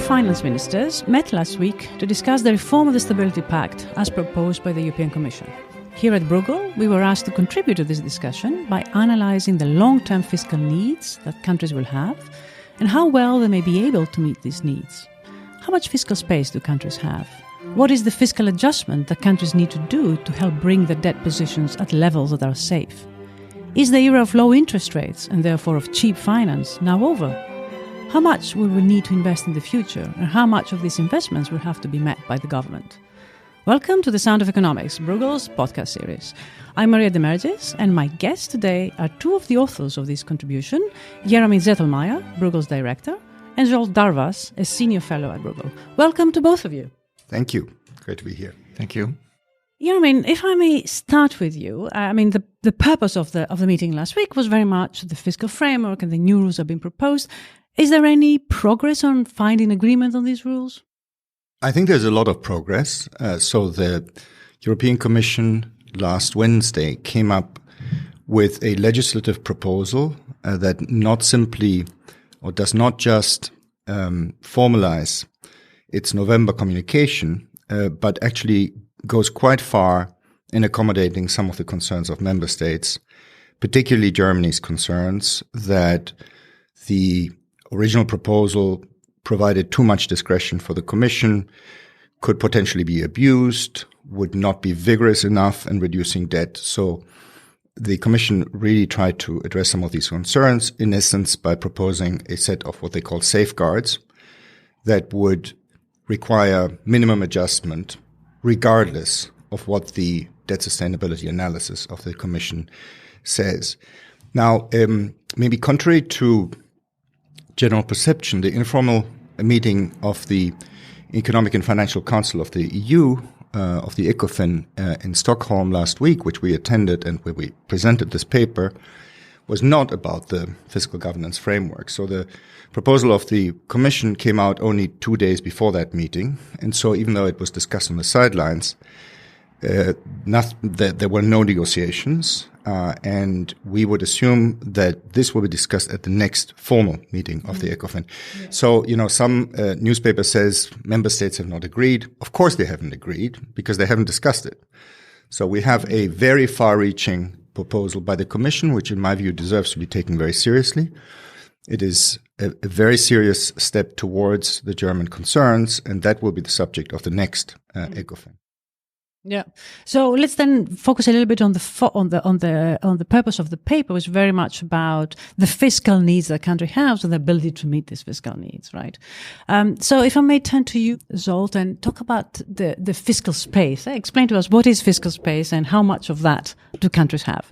finance ministers met last week to discuss the reform of the Stability Pact as proposed by the European Commission. Here at Bruegel, we were asked to contribute to this discussion by analysing the long-term fiscal needs that countries will have and how well they may be able to meet these needs. How much fiscal space do countries have? What is the fiscal adjustment that countries need to do to help bring their debt positions at levels that are safe? Is the era of low interest rates and therefore of cheap finance now over? How much will we need to invest in the future, and how much of these investments will have to be met by the government? Welcome to The Sound of Economics, Bruegel's podcast series. I'm Maria Demergis, and my guests today are two of the authors of this contribution, Jeremy Zettelmeier, Bruegel's director, and Joel Darvas, a senior fellow at Bruegel. Welcome to both of you. Thank you. Great to be here. Thank you. Jeremy, if I may start with you, the purpose of the meeting last week was very much the fiscal framework and the new rules have been proposed. Is there any progress on finding agreement on these rules? I think there's a lot of progress. So the European Commission last Wednesday came up with a legislative proposal that not simply or does not just formalize its November communication, but actually goes quite far in accommodating some of the concerns of member states, particularly Germany's concerns that the original proposal provided too much discretion for the Commission, could potentially be abused, would not be vigorous enough in reducing debt. So the Commission really tried to address some of these concerns, in essence, by proposing a set of what they call safeguards that would require minimum adjustment regardless of what the debt sustainability analysis of the Commission says. Now, maybe contrary to general perception, the informal meeting of the Economic and Financial Council of the EU, of the ECOFIN in Stockholm last week, which we attended and where we presented this paper, was not about the fiscal governance framework. So the proposal of the Commission came out only 2 days before that meeting. And so even though it was discussed on the sidelines, there were no negotiations. And we would assume that this will be discussed at the next formal meeting of the ECOFIN. Yeah. So, some newspaper says member states have not agreed. Of course they haven't agreed because they haven't discussed it. So we have a very far-reaching proposal by the Commission, which in my view deserves to be taken very seriously. It is a very serious step towards the German concerns, and that will be the subject of the next ECOFIN. Yeah. So let's then focus a little bit on the purpose of the paper, which is very much about the fiscal needs that a country has and the ability to meet these fiscal needs, right? So if I may turn to you, Zolt, and talk about the fiscal space. Explain to us what is fiscal space and how much of that do countries have?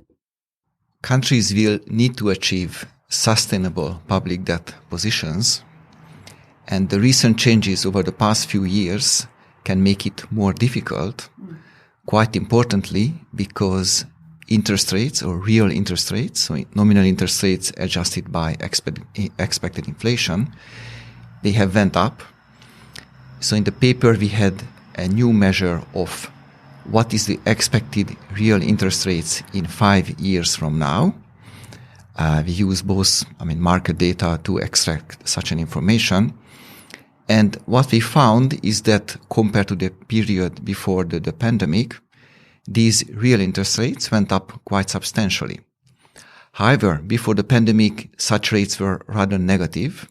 Countries will need to achieve sustainable public debt positions, and the recent changes over the past few years can make it more difficult, quite importantly, because interest rates or real interest rates, so nominal interest rates adjusted by expected inflation, they have went up. So in the paper, we had a new measure of what is the expected real interest rates in 5 years from now. We use both, market data to extract such an information. And what we found is that compared to the period before the pandemic, these real interest rates went up quite substantially. However, before the pandemic, such rates were rather negative.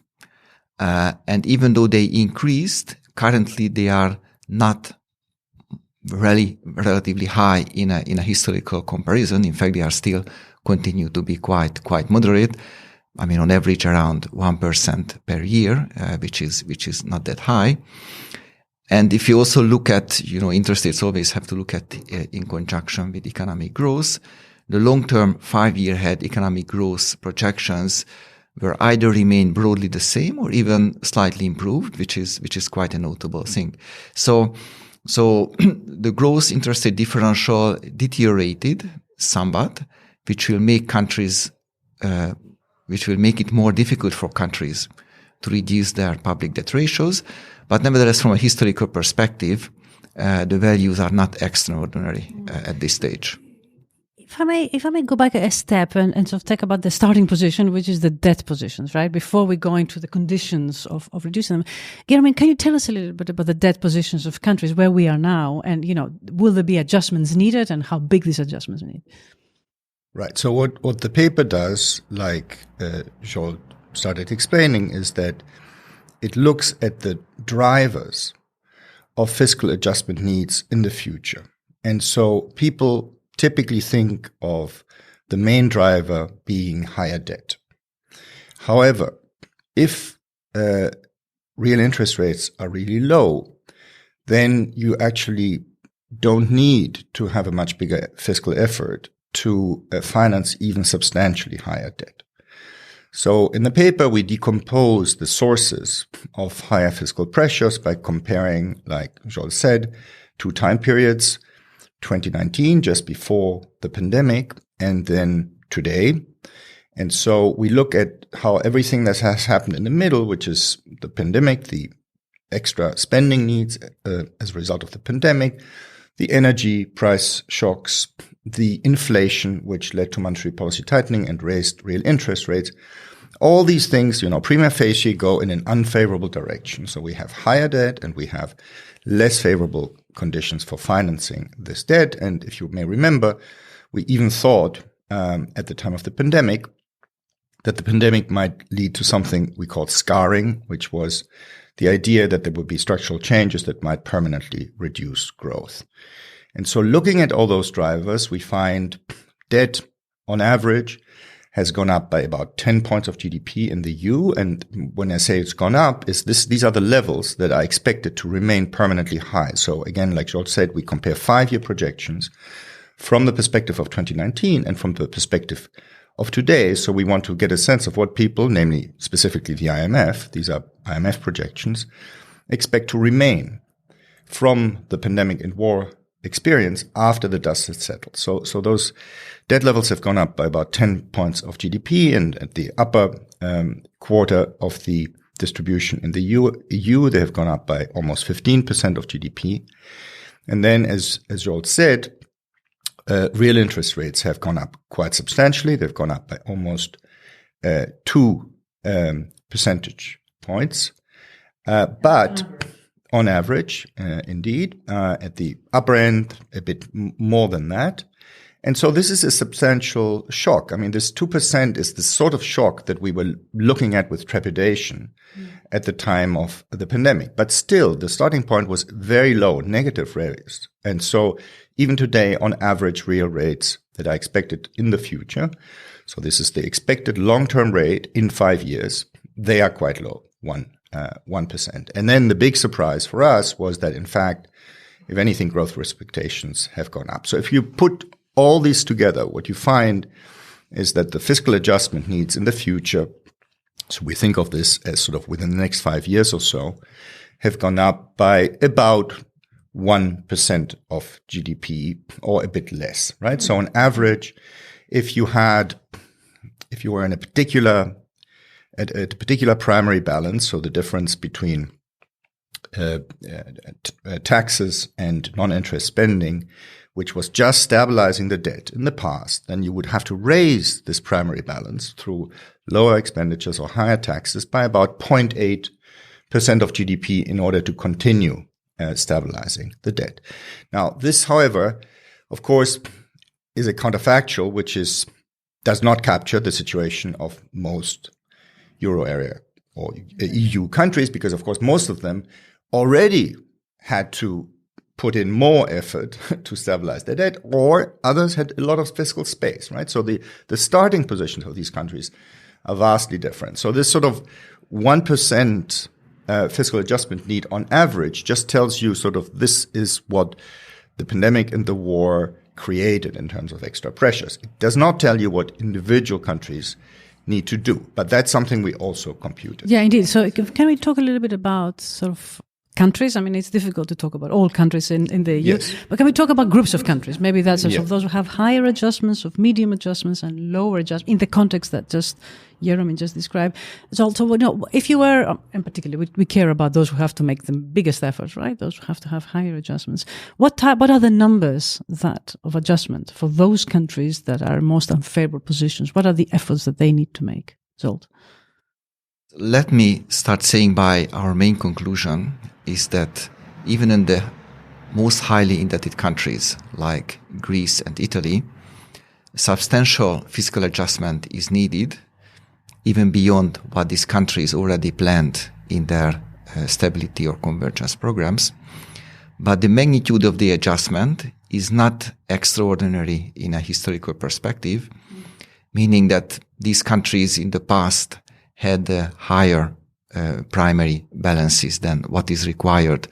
And even though they increased, currently they are not really relatively high in a historical comparison. In fact, they are still continue to be quite moderate. On average around 1% per year, which is not that high. And if you also look at, interest rates always have to look at in conjunction with economic growth. The long-term 5-year ahead economic growth projections were either remain broadly the same or even slightly improved, which is quite a notable thing. So the gross interest rate differential deteriorated somewhat, which will make it more difficult for countries to reduce their public debt ratios. But nevertheless, from a historical perspective, the values are not extraordinary at this stage. If I may go back a step and sort of talk about the starting position, which is the debt positions, right? Before we go into the conditions of reducing them. German, can you tell us a little bit about the debt positions of countries where we are now? And, will there be adjustments needed and how big these adjustments need? Right. So what the paper does, like Joel started explaining, is that it looks at the drivers of fiscal adjustment needs in the future. And so people typically think of the main driver being higher debt. However, if real interest rates are really low, then you actually don't need to have a much bigger fiscal effort to finance even substantially higher debt. So in the paper, we decompose the sources of higher fiscal pressures by comparing, like Joel said, 2 time periods, 2019, just before the pandemic, and then today. And so we look at how everything that has happened in the middle, which is the pandemic, the extra spending needs as a result of the pandemic, the energy price shocks, the inflation, which led to monetary policy tightening and raised real interest rates. All these things, prima facie go in an unfavorable direction. So we have higher debt and we have less favorable conditions for financing this debt. And if you may remember, we even thought at the time of the pandemic that the pandemic might lead to something we call scarring, which was the idea that there would be structural changes that might permanently reduce growth. And so looking at all those drivers, we find debt on average has gone up by about 10 points of GDP in the EU. And when I say it's gone up, these are the levels that are expected to remain permanently high. So again, like George said, we compare 5-year projections from the perspective of 2019 and from the perspective of today. So we want to get a sense of what people, namely specifically the IMF, these are IMF projections, expect to remain from the pandemic and war experience after the dust has settled. So those debt levels have gone up by about 10 points of GDP, and at the upper quarter of the distribution in the EU, they have gone up by almost 15% of GDP. And then, as Joel said, real interest rates have gone up quite substantially. They've gone up by almost 2 percentage points. But on average, indeed, at the upper end, a bit more than that. And so this is a substantial shock. I mean, this 2% is the sort of shock that we were looking at with trepidation at the time of the pandemic. But still, the starting point was very low, negative rates. And so even today, on average, real rates that are expected in the future, so this is the expected long-term rate in 5 years, they are quite low, 1%. And then the big surprise for us was that, in fact, if anything, growth expectations have gone up. So if you put all these together, what you find is that the fiscal adjustment needs in the future, so we think of this as sort of within the next 5 years or so, have gone up by about 1% of GDP or a bit less, right? So on average, if you were in a particular primary balance, so the difference between taxes and non-interest spending, which was just stabilizing the debt in the past, then you would have to raise this primary balance through lower expenditures or higher taxes by about 0.8% of GDP in order to continue stabilizing the debt. Now, this, however, of course, is a counterfactual, which does not capture the situation of most Euro area or EU countries, because, of course, most of them already had to put in more effort to stabilize their debt, or others had a lot of fiscal space, right? So the starting positions of these countries are vastly different. So this sort of 1% fiscal adjustment need on average just tells you sort of this is what the pandemic and the war created in terms of extra pressures. It does not tell you what individual countries need to do, but that's something we also computed. Yeah, indeed. So can we talk a little bit about sort of countries? I mean, it's difficult to talk about all countries in the EU. Yes. But can we talk about groups of countries? Maybe that's Yeah. of those who have higher adjustments, of medium adjustments, and lower adjustments in the context that Jeremy just described. So, if you were, in particular, we care about those who have to make the biggest efforts, right? Those who have to have higher adjustments. What are the numbers of adjustment for those countries that are in most unfavorable positions? What are the efforts that they need to make? Zsolt? Let me start saying by our main conclusion is that even in the most highly indebted countries like Greece and Italy, substantial fiscal adjustment is needed even beyond what these countries already planned in their stability or convergence programs. But the magnitude of the adjustment is not extraordinary in a historical perspective, meaning that these countries in the past had higher primary balances than what is required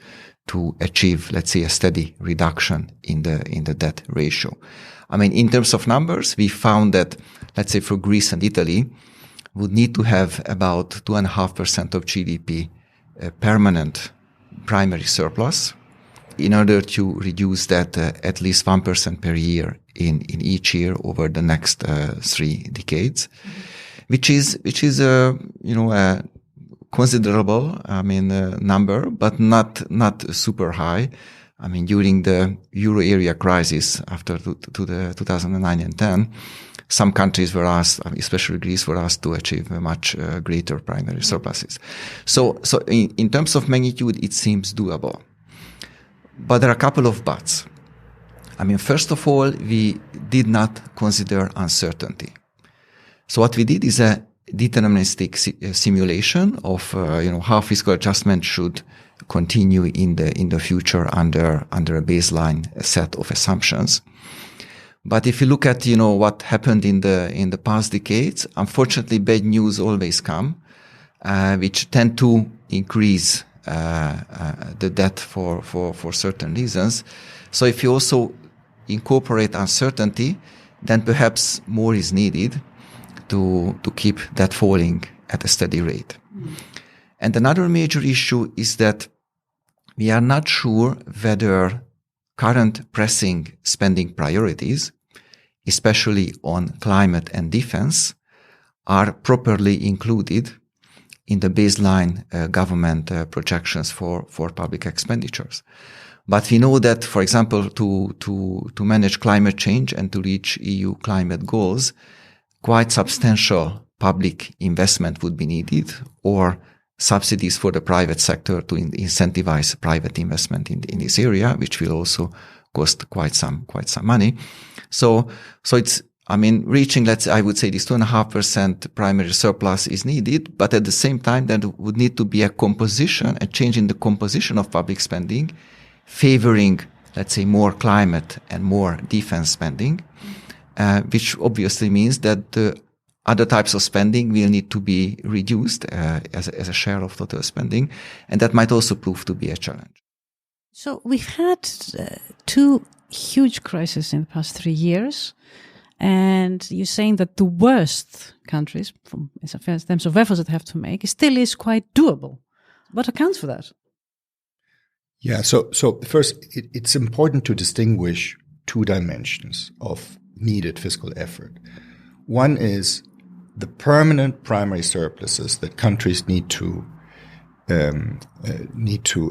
to achieve, let's say, a steady reduction in the debt ratio. I mean, in terms of numbers, we found that, let's say, for Greece and Italy, would need to have about 2.5% of GDP permanent primary surplus in order to reduce that at least 1% per year in each year over the next 3 decades, which is a considerable, number, but not super high. I mean, during the euro area crisis after to the 2009 and 10, some countries were asked, especially Greece, were asked to achieve much greater primary surpluses. So in terms of magnitude, it seems doable. But there are a couple of buts. I mean, first of all, we did not consider uncertainty. So what we did is a deterministic simulation of how fiscal adjustment should continue in the future under a baseline set of assumptions. But if you look at what happened in the past decades, unfortunately, bad news always come, which tend to increase the debt for certain reasons. So if you also incorporate uncertainty, then perhaps more is needed to keep that falling at a steady rate. And another major issue is that we are not sure whether current pressing spending priorities, especially on climate and defense, are properly included in the baseline government projections for public expenditures. But we know that, for example, to manage climate change and to reach EU climate goals, quite substantial public investment would be needed, or subsidies for the private sector to incentivize private investment in this area, which will also cost quite some money. So it's, reaching, I would say this 2.5% primary surplus is needed, but at the same time, there would need to be a change in the composition of public spending, favoring, let's say, more climate and more defense spending, which obviously means that the other types of spending will need to be reduced as a share of total spending, and that might also prove to be a challenge. So we've had 2 huge crises in the past 3 years, and you're saying that the worst countries, in terms of efforts that they have to make, still is quite doable. What accounts for that? Yeah, so first, it's important to distinguish 2 dimensions of needed fiscal effort. One is the permanent primary surpluses that countries need to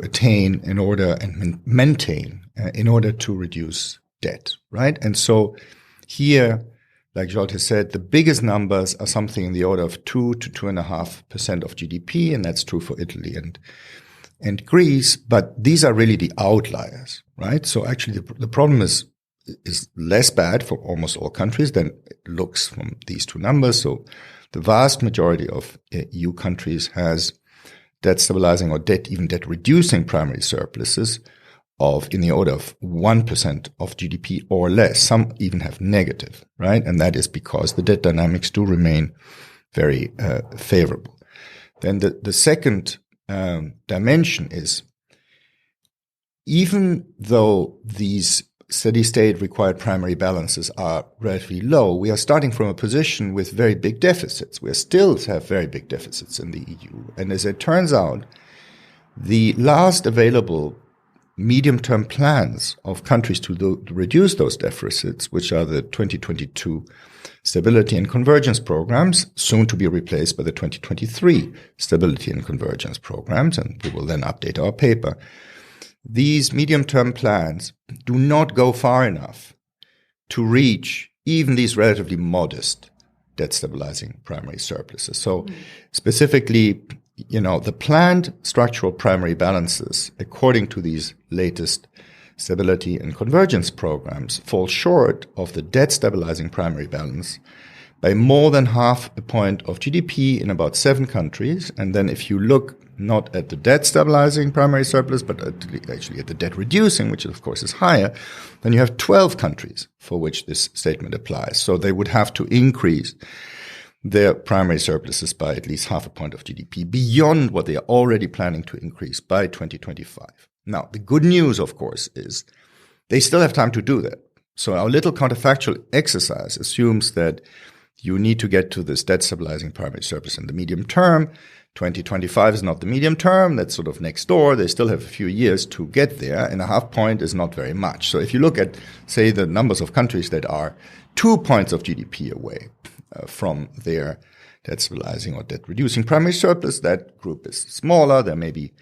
attain in order and maintain in order to reduce debt, right? And so here, like Zsolt has said, the biggest numbers are something in the order of 2 to 2.5% of GDP, and that's true for Italy and Greece. But these are really the outliers, right? So actually, the problem is less bad for almost all countries than it looks from these 2 numbers. So the vast majority of EU countries has debt stabilizing or debt reducing primary surpluses in the order of 1% of GDP or less. Some even have negative, right? And that is because the debt dynamics do remain very favorable. Then the second dimension is, even though these steady-state required primary balances are relatively low, we are starting from a position with very big deficits. We still have very big deficits in the EU. And as it turns out, The last available medium-term plans of countries to reduce those deficits, which are the 2022 Stability and Convergence Programs, soon to be replaced by the 2023 Stability and Convergence Programs, and we will then update our paper. These medium-term plans do not go far enough to reach even these relatively modest debt stabilizing primary surpluses. So specifically, the planned structural primary balances, according to these latest stability and convergence programs, fall short of the debt stabilizing primary balance by more than half a point of GDP in about 7 countries. And then if you look not at the debt stabilizing primary surplus, but actually at the debt reducing, which of course is higher, then you have 12 countries for which this statement applies. So they would have to increase their primary surpluses by at least half a point of GDP beyond what they are already planning to increase by 2025. Now, the good news, of course, is they still have time to do that. So our little counterfactual exercise assumes that you need to get to this debt stabilizing primary surplus in the medium term. 2025 is not the medium term. That's sort of next door. They still have a few years to get there, and a half point is not very much. So if you look at, say, the numbers of countries that are 2 points of GDP away from their debt stabilizing or debt reducing primary surplus, that group is smaller. There may be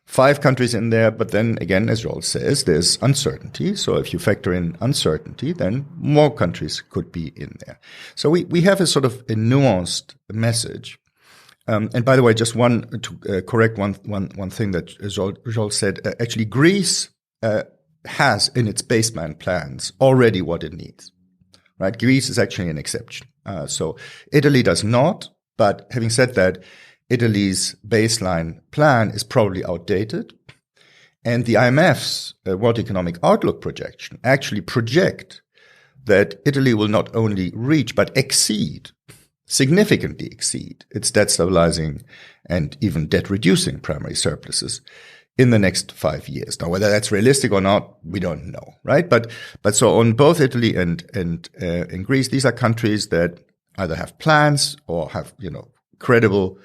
5 countries in there, but then again, as Joel says, there's uncertainty. So if you factor in uncertainty, then more countries could be in there. So we have a sort of a nuanced message. And by the way, just to correct one thing that Joel said. Actually, Greece has in its baseline plans already what it needs. Right? Greece is actually an exception. So Italy does not. But having said that, Italy's baseline plan is probably outdated. And the IMF's World Economic Outlook projection actually project that Italy will not only reach, but significantly exceed its debt stabilizing and even debt reducing primary surpluses in the next 5 years. Now, whether that's realistic or not, we don't know, right? But so on both Italy and Greece, these are countries that either have plans or have, credible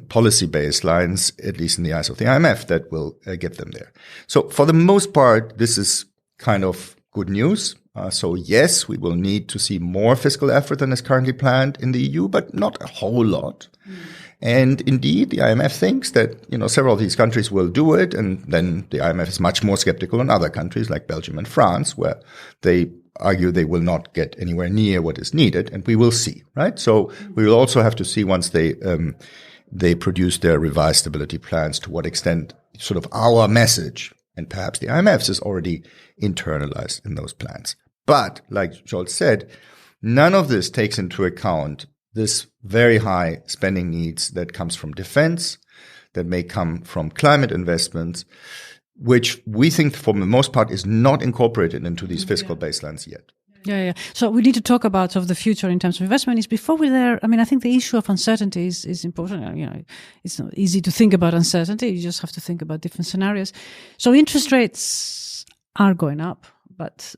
policy baselines, at least in the eyes of the IMF, that will get them there. So for the most part, this is kind of good news. So yes, we will need to see more fiscal effort than is currently planned in the EU, but not a whole lot. And indeed, the IMF thinks that, several of these countries will do it. And then the IMF is much more skeptical on other countries like Belgium and France, where they argue they will not get anywhere near what is needed. And we will see, right? So we will also have to see once they produce their revised stability plans to what extent sort of our message and perhaps the IMF's is already internalized in those plans. But like Joel said, none of this takes into account this very high spending needs that comes from defense, that may come from climate investments, which we think for the most part is not incorporated into these fiscal baselines yet. Yeah. So we need to talk about sort of the future in terms of investment. Is before we're there, I think the issue of uncertainty is important. It's not easy to think about uncertainty. You just have to think about different scenarios. So interest rates are going up, but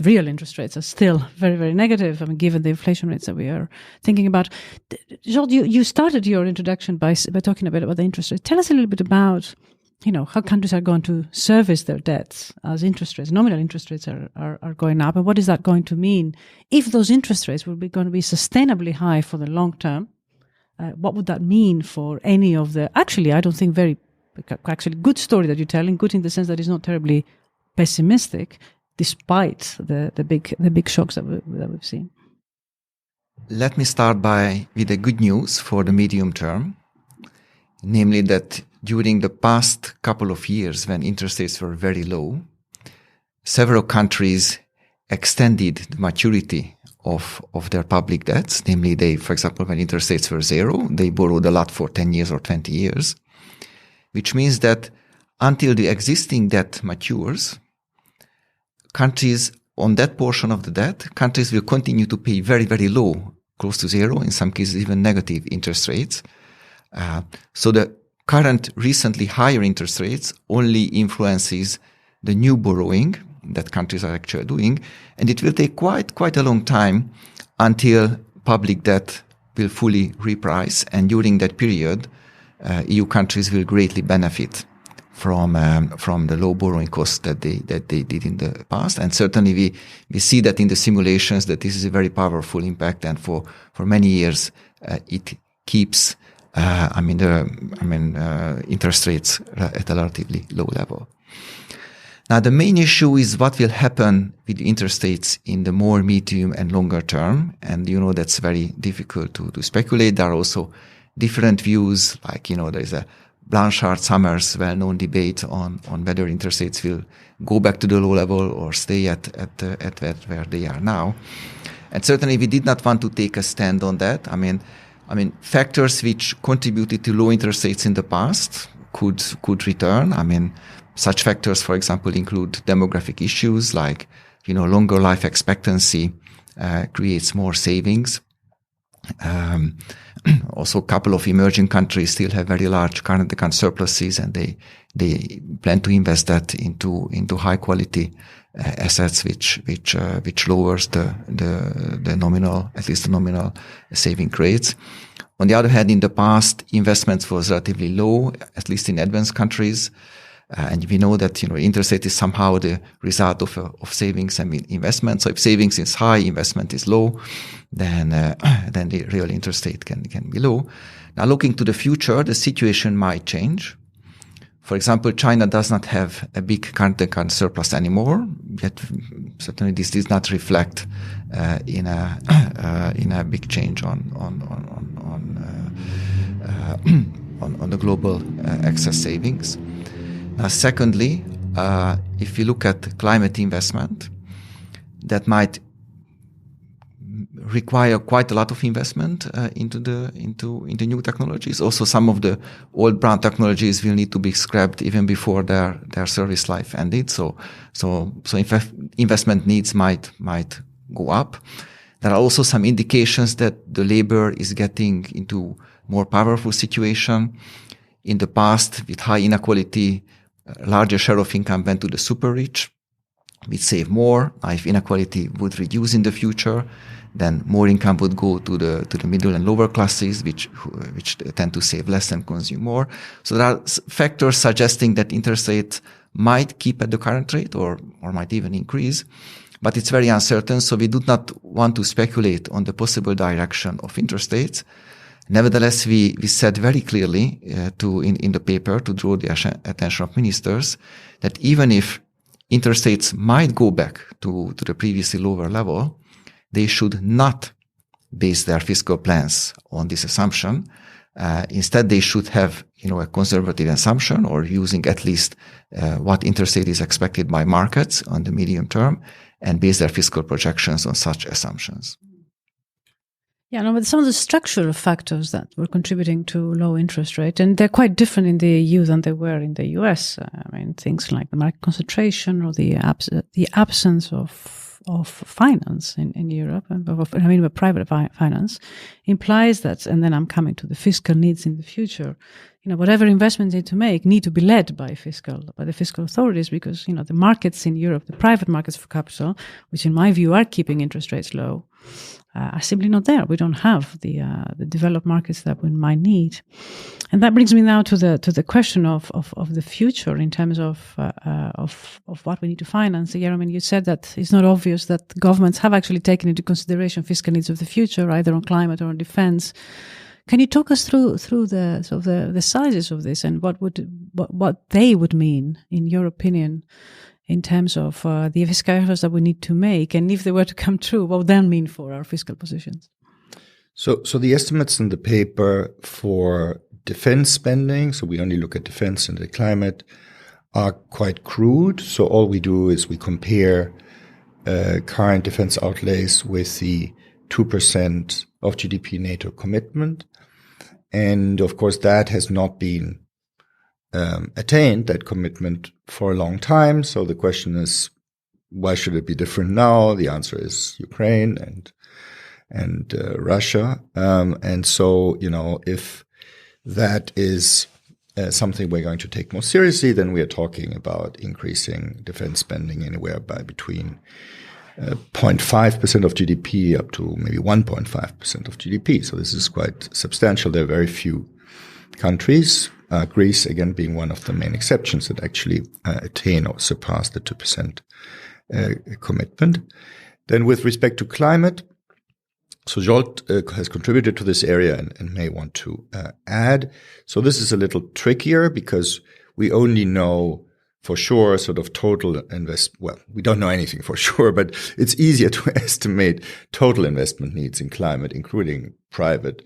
real interest rates are still very, very negative. Given the inflation rates that we are thinking about. Georges, you started your introduction by talking a bit about the interest rates. Tell us a little bit about how countries are going to service their debts as nominal interest rates are going up. And what is that going to mean? If those interest rates will be going to be sustainably high for the long term, what would that mean for any of the, actually, I don't think very, good story that you're telling, good in the sense that it's not terribly pessimistic, despite the big shocks that we've seen. Let me start with the good news for the medium term, namely that during the past couple of years when interest rates were very low, several countries extended the maturity of their public debts. Namely, they, for example, when interest rates were 0, they borrowed a lot for 10 years or 20 years, which means that until the existing debt matures, countries on that portion of the debt, countries will continue to pay very, very low, close to 0, in some cases even negative interest rates. So the current recently higher interest rates only influences the new borrowing that countries are actually doing, and it will take quite a long time until public debt will fully reprice, and during that period EU countries will greatly benefit from the low borrowing costs that they did in the past. And certainly we see that in the simulations that this is a very powerful impact, and for many years it keeps interest rates at a relatively low level. Now the main issue is what will happen with interest rates in the more medium and longer term, and that's very difficult to speculate. There are also different views, like there is a Blanchard-Summers well-known debate on whether interest rates will go back to the low level or stay at where they are now. And certainly we did not want to take a stand on that. I mean, factors which contributed to low interest rates in the past could return. I mean, such factors, for example, include demographic issues like, longer life expectancy creates more savings. Also, a couple of emerging countries still have very large current account surpluses, and they plan to invest that into high quality assets, which lowers the nominal, at least the nominal saving rates. On the other hand, in the past, investments was relatively low, at least in advanced countries. And we know that, interest rate is somehow the result of savings and investment. So if savings is high, investment is low, then the real interest rate can be low. Now, looking to the future, the situation might change. For example, China does not have a big current account surplus anymore. Yet, certainly this does not reflect in a big change on the global excess savings. Secondly, if you look at climate investment, that might require quite a lot of investment into new technologies. Also, some of the old brown technologies will need to be scrapped even before their service life ended. So in fact, investment needs might go up. There are also some indications that the labor is getting into more powerful situation. In the past, with high inequality, a larger share of income went to the super rich. We'd save more. If inequality would reduce in the future, then more income would go to the middle and lower classes, which tend to save less and consume more. So there are factors suggesting that interest rates might keep at the current rate or might even increase, but it's very uncertain. So we do not want to speculate on the possible direction of interest rates. Nevertheless, we said very clearly in the paper to draw the attention of ministers that even if interest rates might go back to the previously lower level, they should not base their fiscal plans on this assumption. Instead, they should have a conservative assumption, or using at least what interest rate is expected by markets on the medium term, and base their fiscal projections on such assumptions. Yeah, no, but some of the structural factors that were contributing to low interest rate, and they're quite different in the EU than they were in the US. I mean, things like the market concentration or the absence of finance in Europe, but private finance implies that, and then I'm coming to the fiscal needs in the future. Whatever investments need to be led by the fiscal authorities, because, the markets in Europe, the private markets for capital, which in my view are keeping interest rates low, are simply not there. We don't have the developed markets that we might need. And that brings me now to the question of the future in terms of what we need to finance. You said that it's not obvious that governments have actually taken into consideration fiscal needs of the future, either on climate or on defense. Can you talk us through the sizes of this and what they would mean, in your opinion, in terms of the fiscal efforts that we need to make, and if they were to come true, what would that mean for our fiscal positions? So the estimates in the paper for defense spending, so we only look at defense and the climate, are quite crude. So all we do is we compare current defense outlays with the 2% of GDP NATO commitment. And of course, that has not been attained, that commitment, for a long time. So the question is, why should it be different now? The answer is Ukraine and Russia. And so, if that is something we're going to take more seriously, then we are talking about increasing defense spending anywhere by between 0.5% of GDP up to maybe 1.5% of GDP. So this is quite substantial. There are very few countries, Greece again being one of the main exceptions that actually attain or surpass the 2% commitment. Then with respect to climate, so Zsolt has contributed to this area and may want to add. So this is a little trickier because we only know for sure sort of total well, we don't know anything for sure, but it's easier to estimate total investment needs in climate, including private,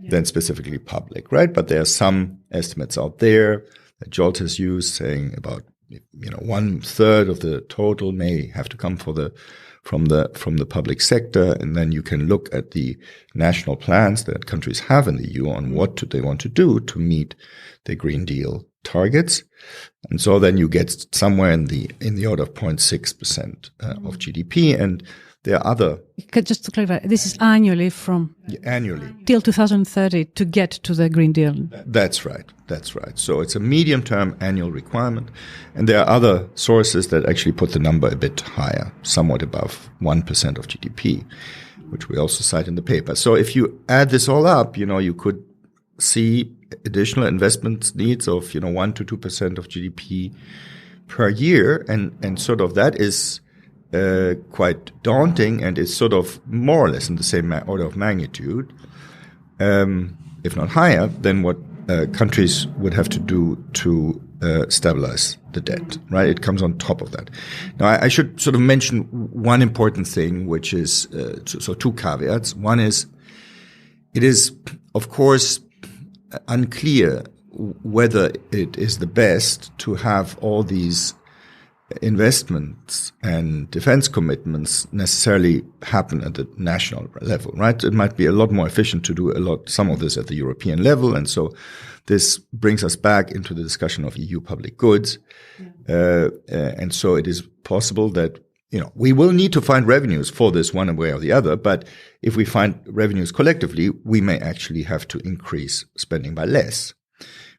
than specifically public, right? But there are some estimates out there that Zsolt has used saying about 1/3 of the total may have to come from the public sector, and then you can look at the national plans that countries have in the EU on what they want to do to meet the Green Deal targets, and so then you get somewhere in the order of 0.6% of GDP, and there are other. Just to clarify, this is annually till 2030 to get to the Green Deal. That's right. So it's a medium-term annual requirement, and there are other sources that actually put the number a bit higher, somewhat above 1% of GDP, which we also cite in the paper. So if you add this all up, you could see additional investment needs of 1 to 2% of GDP per year, and sort of that is quite daunting and is sort of more or less in the same order of magnitude, if not higher, than what countries would have to do to stabilize the debt, right? It comes on top of that. Now, I should sort of mention one important thing, which is, so two caveats. One is, it is, of course, unclear whether it is the best to have all these investments and defense commitments necessarily happen at the national level, right? It might be a lot more efficient to do some of this at the European level. And so this brings us back into the discussion of EU public goods. And so it is possible that, we will need to find revenues for this one way or the other. But if we find revenues collectively, we may actually have to increase spending by less,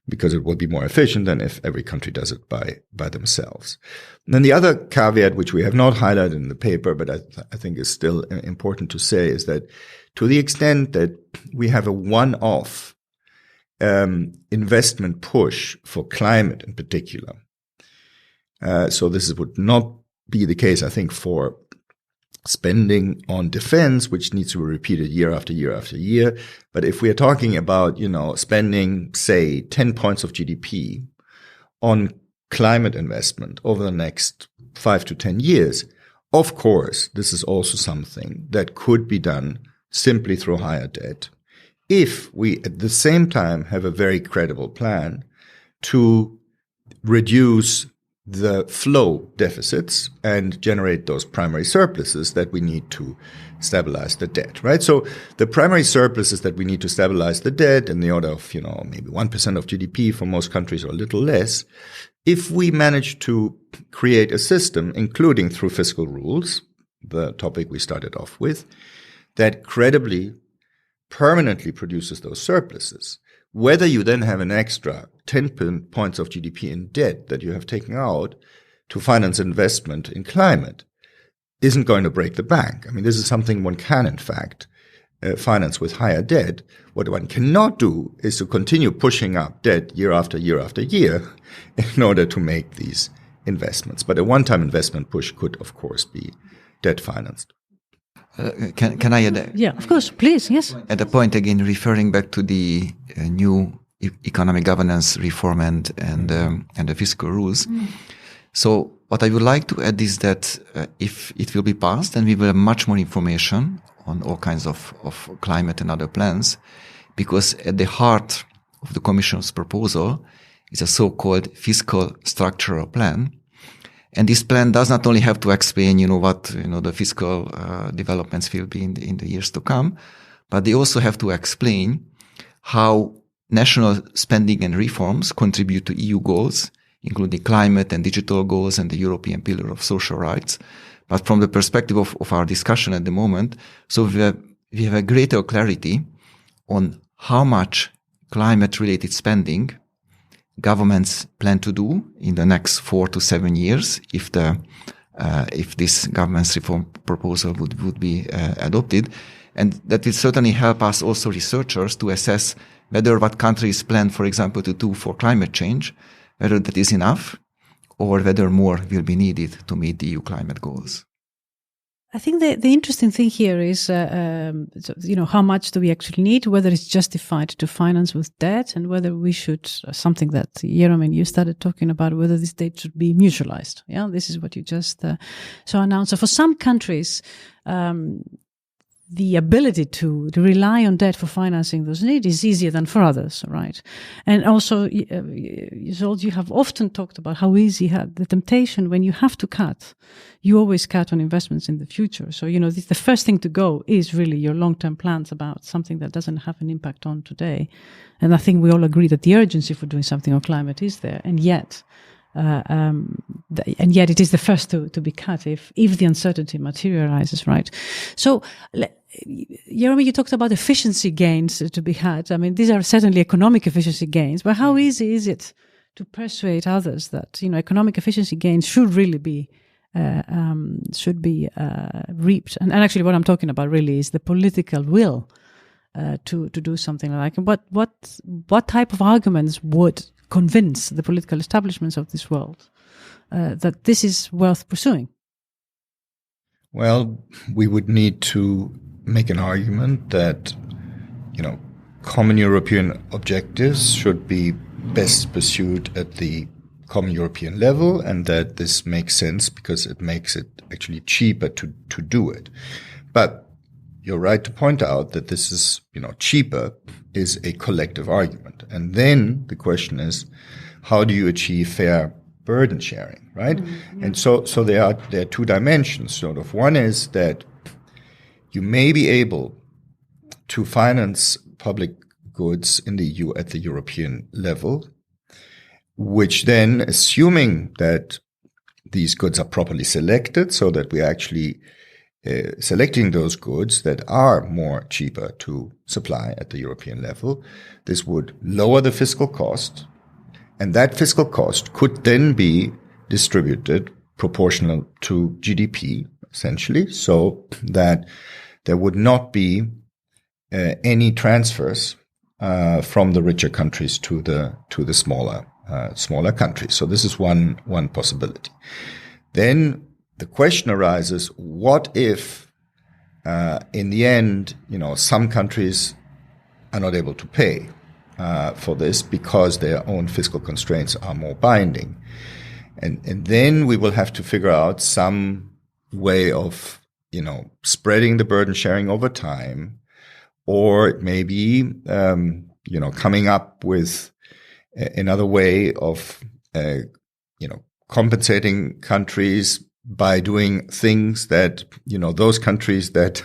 because it will be more efficient than if every country does it by themselves. And then the other caveat, which we have not highlighted in the paper, but I think is still important to say, is that to the extent that we have a one-off investment push for climate in particular, so this would not be the case, I think, for spending on defense, which needs to be repeated year after year after year. But if we are talking about, spending, say, 10 points of GDP on climate investment over the next 5 to 10 years, of course, this is also something that could be done simply through higher debt, if we at the same time have a very credible plan to reduce the flow deficits and generate those primary surpluses that we need to stabilize the debt, right? So the primary surpluses that we need to stabilize the debt in the order of, maybe 1% of GDP for most countries or a little less, if we manage to create a system, including through fiscal rules, the topic we started off with, that credibly, permanently produces those surpluses, whether you then have an extra 10 points of GDP in debt that you have taken out to finance investment in climate isn't going to break the bank. I mean, this is something one can, in fact, finance with higher debt. What one cannot do is to continue pushing up debt year after year after year in order to make these investments. But a one-time investment push could, of course, be debt financed. Can I add? Yeah, of course, please, yes. At a point, again, referring back to the new economic governance reform and the fiscal rules. So what I would like to add is that if it will be passed, then we will have much more information on all kinds of climate and other plans, because at the heart of the Commission's proposal is a so-called fiscal structural plan. And this plan does not only have to explain, what, the fiscal developments will be in the years to come, but they also have to explain how national spending and reforms contribute to EU goals, including climate and digital goals and the European Pillar of Social Rights. But from the perspective of our discussion at the moment, so we have a greater clarity on how much climate-related spending governments plan to do in the next 4 to 7 years if this government's reform proposal would be adopted. And that will certainly help us also researchers to assess whether what countries plan, for example, to do for climate change, whether that is enough or whether more will be needed to meet the EU climate goals. I think the interesting thing here is, how much do we actually need, whether it's justified to finance with debt, and whether we should, something that, Jeroen, you started talking about, whether this debt should be mutualized. Yeah, this is what you just announced. So for some countries, the ability to rely on debt for financing those needs is easier than for others, right? And also, you have often talked about how easy the temptation when you have to cut, you always cut on investments in the future. So, the first thing to go is really your long-term plans about something that doesn't have an impact on today. And I think we all agree that the urgency for doing something on climate is there. And yet it is the first to be cut if the uncertainty materializes, right? So, Jeroen, you talked about efficiency gains to be had. I mean, these are certainly economic efficiency gains, but how easy is it to persuade others that, economic efficiency gains should really be reaped? And actually what I'm talking about really is the political will to do something like that. What type of arguments would convince the political establishments of this world that this is worth pursuing? Well, we would need to make an argument that, common European objectives should be best pursued at the common European level, and that this makes sense because it makes it actually cheaper to do it. But you're right to point out that this is, cheaper is a collective argument. And then the question is, how do you achieve fair burden sharing, right? Mm-hmm. And so there are two dimensions, sort of. One is that you may be able to finance public goods in the EU at the European level, which then, assuming that these goods are properly selected, so that we're actually selecting those goods that are more cheaper to supply at the European level, this would lower the fiscal cost, and that fiscal cost could then be distributed proportional to GDP, essentially, so that there would not be any transfers from the richer countries to the smaller countries. So this is one possibility. Then the question arises: what if, in the end, some countries are not able to pay for this because their own fiscal constraints are more binding, and then we will have to figure out some way of spreading the burden sharing over time, or maybe, coming up with another way of, compensating countries by doing things that, those countries that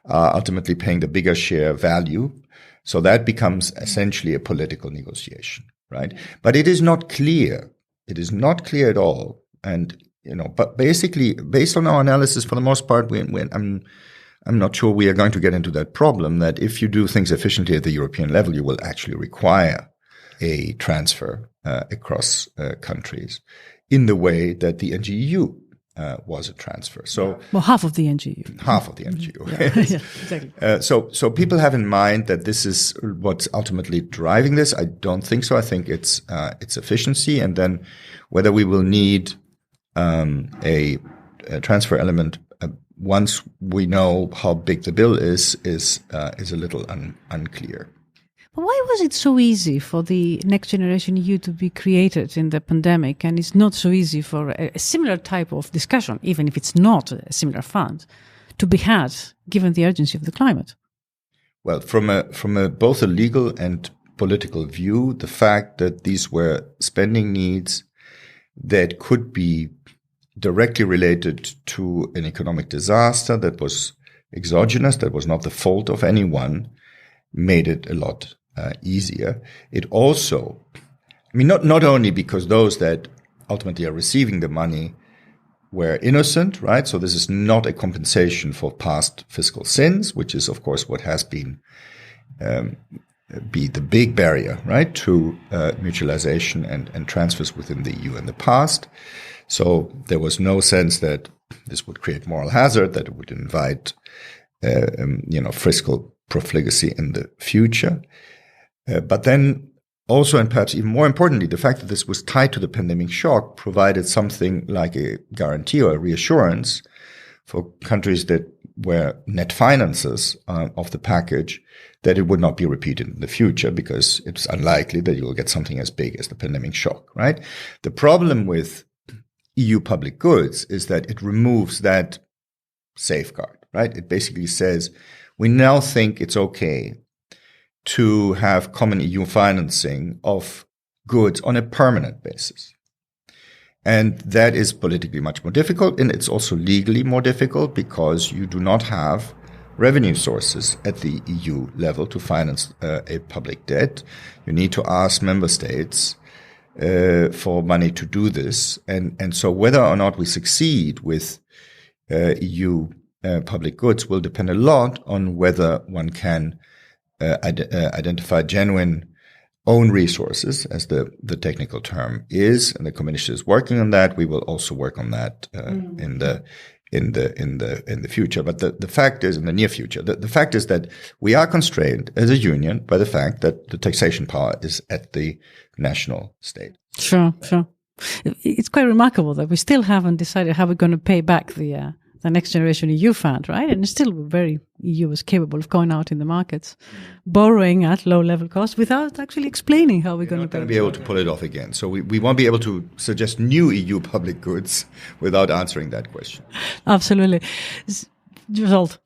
are ultimately paying the bigger share value. So that becomes essentially a political negotiation, right? But it is not clear. It is not clear at all. And, but basically, based on our analysis, for the most part, I'm not sure we are going to get into that problem that if you do things efficiently at the European level, you will actually require a transfer across countries in the way that the NGEU was a transfer. So, half of the NGEU. Half of the NGEU. Mm-hmm. Yeah, exactly. So people have in mind that this is what's ultimately driving this. I don't think so. I think it's efficiency, and then whether we will need a transfer element once we know how big the bill is a little unclear. But why was it so easy for the Next Generation EU to be created in the pandemic, and it's not so easy for a similar type of discussion, even if it's not a similar fund, to be had given the urgency of the climate? Well, from a both a legal and political view, the fact that these were spending needs that could be directly related to an economic disaster that was exogenous, that was not the fault of anyone, made it a lot easier. It also, not only because those that ultimately are receiving the money were innocent, right? So this is not a compensation for past fiscal sins, which is, of course, what has been be the big barrier, right, to mutualization and transfers within the EU in the past. So there was no sense that this would create moral hazard, that it would invite, fiscal profligacy in the future. But then also, and perhaps even more importantly, the fact that this was tied to the pandemic shock provided something like a guarantee or a reassurance for countries that were net financiers of the package, that it would not be repeated in the future, because it's unlikely that you will get something as big as the pandemic shock, right? The problem with EU public goods is that it removes that safeguard, right? It basically says, we now think it's okay to have common EU financing of goods on a permanent basis. And that is politically much more difficult, and it's also legally more difficult because you do not have revenue sources at the EU level to finance a public debt. You need to ask member states for money to do this. And so whether or not we succeed with EU public goods will depend a lot on whether one can identify genuine own resources, as the technical term is, and the Commission is working on that. We will also work on that in the future. But the fact is, in the near future, the fact is that we are constrained as a union by the fact that the taxation power is at the national state. Sure. It's quite remarkable that we still haven't decided how we're going to pay back the Next Generation EU fund, right? And still EU is capable of going out in the markets, borrowing at low level cost without actually explaining how we're going to be able to pull it off again. So we won't be able to suggest new EU public goods without answering that question. Absolutely. Result.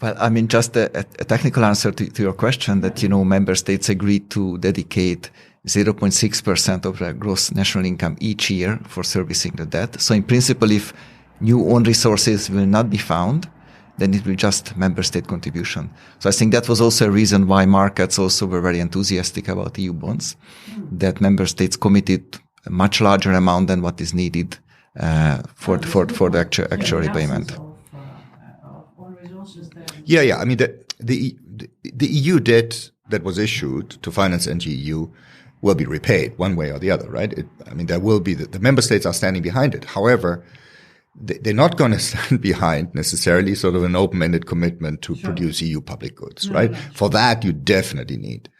Well, I mean, just a technical answer to your question that, member states agreed to dedicate 0.6% of their gross national income each year for servicing the debt. So in principle, if new own resources will not be found, then it will just member state contribution. So I think that was also a reason why markets also were very enthusiastic about EU bonds, that member states committed a much larger amount than what is needed for the actual repayment. Yeah. I mean, the EU debt that was issued to finance NGEU will be repaid one way or the other, right? There will be the member states are standing behind it. However, they're not going to stand behind necessarily sort of an open-ended commitment to produce EU public goods, right? No. For that, you definitely need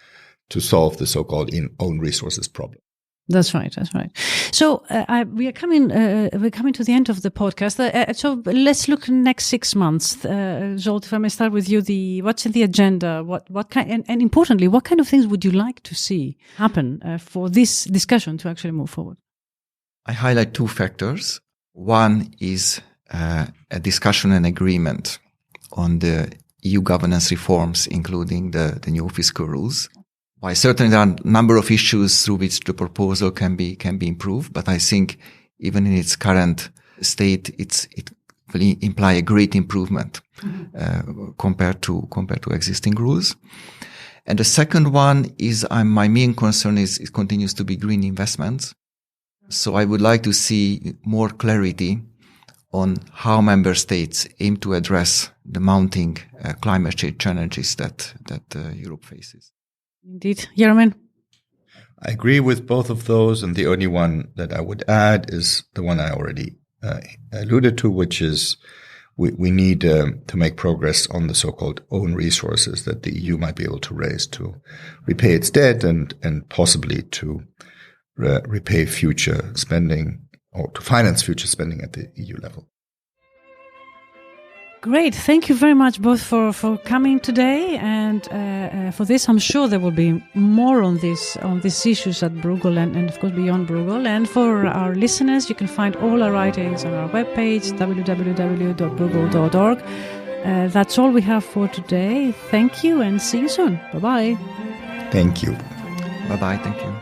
to solve the so-called own resources problem. That's right. So we're coming to the end of the podcast. So let's look next 6 months. Zsolt, if I may start with you, what's in the agenda? What kind, and importantly, what kind of things would you like to see happen for this discussion to actually move forward? I highlight 2 factors. One is a discussion and agreement on the EU governance reforms, including the new fiscal rules. While certainly there are a number of issues through which the proposal can be improved, but I think even in its current state, it will imply a great improvement compared to existing rules. And the second one is my main concern is it continues to be green investments. So I would like to see more clarity on how member states aim to address the mounting climate change challenges that Europe faces. Indeed. Jeremy? I agree with both of those, and the only one that I would add is the one I already alluded to, which is we need to make progress on the so-called own resources that the EU might be able to raise to repay its debt and possibly to repay future spending or to finance future spending at the EU level. Great. Thank you very much both for coming today and for this. I'm sure there will be more on these issues at Bruegel and of course beyond Bruegel. And for our listeners, you can find all our writings on our webpage, www.bruegel.org. That's all we have for today. Thank you and see you soon. Bye-bye. Thank you. Bye-bye. Thank you.